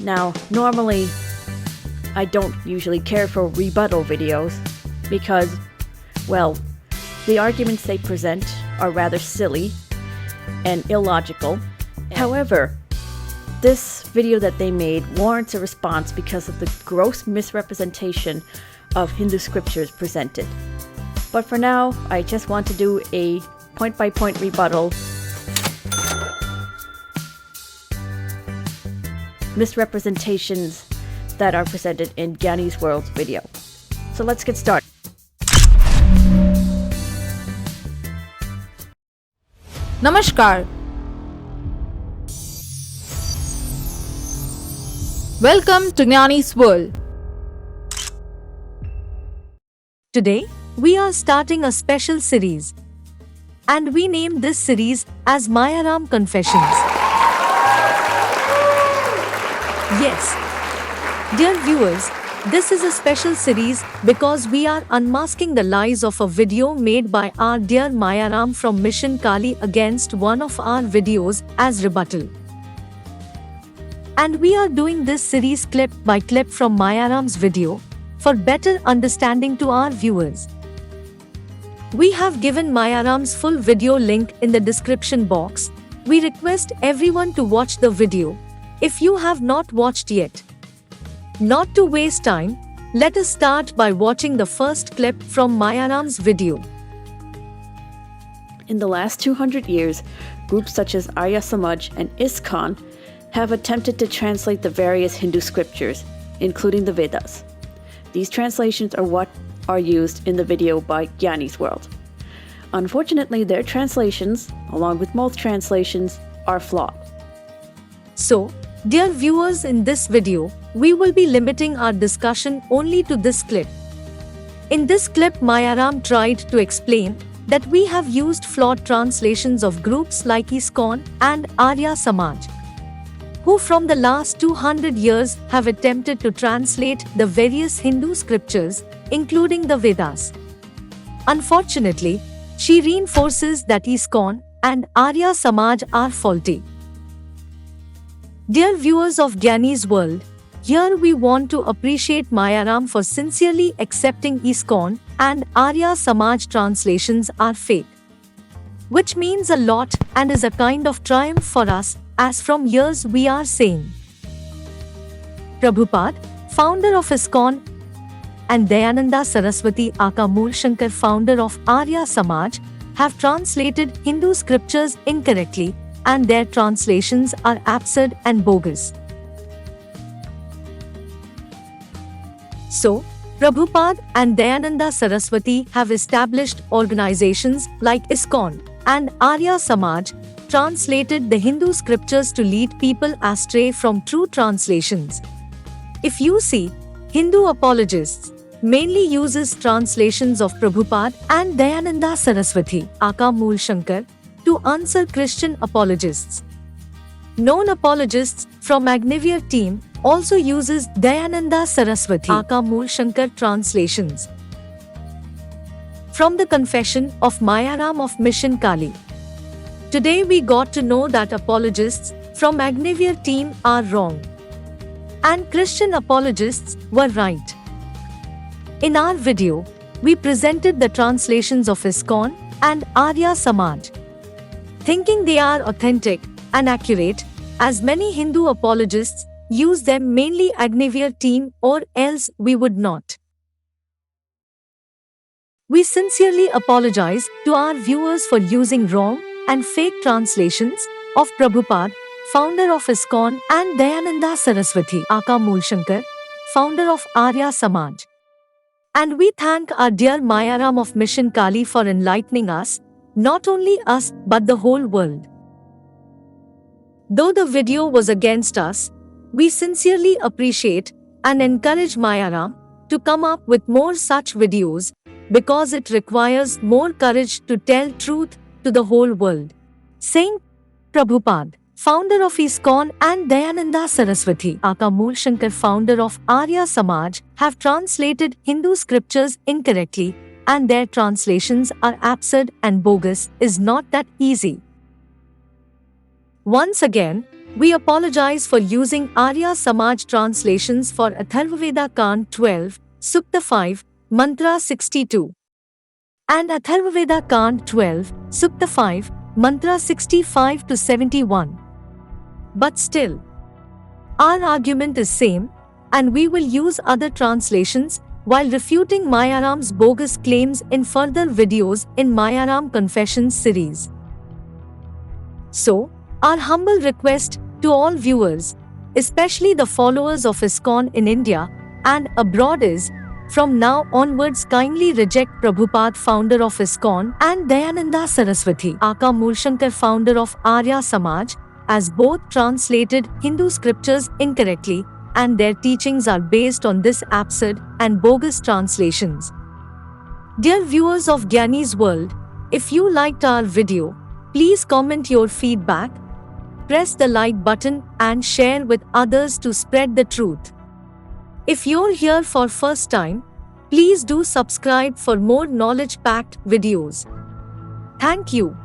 Now, normally, I don't usually care for rebuttal videos because, well, the arguments they present are rather silly and illogical. However, this video that they made warrants a response because of the gross misrepresentation of Hindu scriptures presented. But for now, I just want to do a point-by-point rebuttal. Misrepresentations that are presented in Gyani's World's video. So let's get started. Namaskar. Welcome to Gyani's World. Today, we are starting a special series. And we named this series as Mayaram Confessions. Yes. Dear viewers, this is a special series because we are unmasking the lies of a video made by our dear Mayaram from Mission Kali against one of our videos as rebuttal. And we are doing this series clip by clip from Mayaram's video for better understanding to our viewers. We have given Mayaram's full video link in the description box. We request everyone to watch the video if you have not watched yet. Not to waste time, let us start by watching the first clip from Mayaram's video. In the last 200 years, groups such as Arya Samaj and ISKCON have attempted to translate the various Hindu scriptures, including the Vedas. These translations are what are used in the video by Gyani's World. Unfortunately, their translations, along with most translations, are flawed. So, dear viewers, in this video, we will be limiting our discussion only to this clip. In this clip, Mayaram tried to explain that we have used flawed translations of groups like ISKCON and Arya Samaj, who from the last 200 years have attempted to translate the various Hindu scriptures, including the Vedas. Unfortunately, she reinforces that ISKCON and Arya Samaj are faulty. Dear viewers of Gyani's World, here we want to appreciate Mayaram for sincerely accepting ISKCON and Arya Samaj translations are fake, which means a lot and is a kind of triumph for us, as from years we are saying. Prabhupada, founder of ISKCON, and Dayananda Saraswati aka Moolshankar, founder of Arya Samaj, have translated Hindu scriptures incorrectly, and their translations are absurd and bogus. So, Prabhupada and Dayananda Saraswati have established organizations like ISKCON and Arya Samaj, translated the Hindu scriptures to lead people astray from true translations. If you see, Hindu apologists mainly uses translations of Prabhupada and Dayananda Saraswati aka Moolshankar to answer Christian apologists. Known apologists from Agniveer team also uses Dayananda Saraswati aka Moolshankar translations. From the confession of Mayaram of Mission Kali, today we got to know that apologists from Agniveer team are wrong, and Christian apologists were right. In our video, we presented the translations of ISKCON and Arya Samaj, thinking they are authentic and accurate, as many Hindu apologists use them, mainly Agniveer team, or else we would not. We sincerely apologize to our viewers for using wrong and fake translations of Prabhupada, founder of ISKCON, and Dayananda Saraswati aka Moolshankar, founder of Arya Samaj. And we thank our dear Mayaram of Mission Kali for enlightening us, not only us but the whole world. Though the video was against us, we sincerely appreciate and encourage Mayaram to come up with more such videos because it requires more courage to tell truth to the whole world. Saint Prabhupada, founder of ISKCON, and Dayananda Saraswati aka Moolshankar, founder of Arya Samaj, have translated Hindu scriptures incorrectly, and their translations are absurd and bogus is not that easy. Once again, We apologize for using Arya Samaj translations for Atharvaveda Kand 12, Sukta 5, Mantra 62, and Atharvaveda Kand 12, Sukta 5, Mantra 65 to 71. But still, our argument is same, and we will use other translations while refuting Mayaram's bogus claims in further videos in Mayaram Confessions series. So, our humble request to all viewers, especially the followers of ISKCON in India and abroad is, from now onwards kindly reject Prabhupada, founder of ISKCON, and Dayananda Saraswati, aka Moolshankar, founder of Arya Samaj, as both translated Hindu scriptures incorrectly and their teachings are based on this absurd and bogus translations. Dear viewers of Gyani's World, if you liked our video, please comment your feedback, press the like button and share with others to spread the truth. If you're here for first time, please do subscribe for more knowledge-packed videos. Thank you.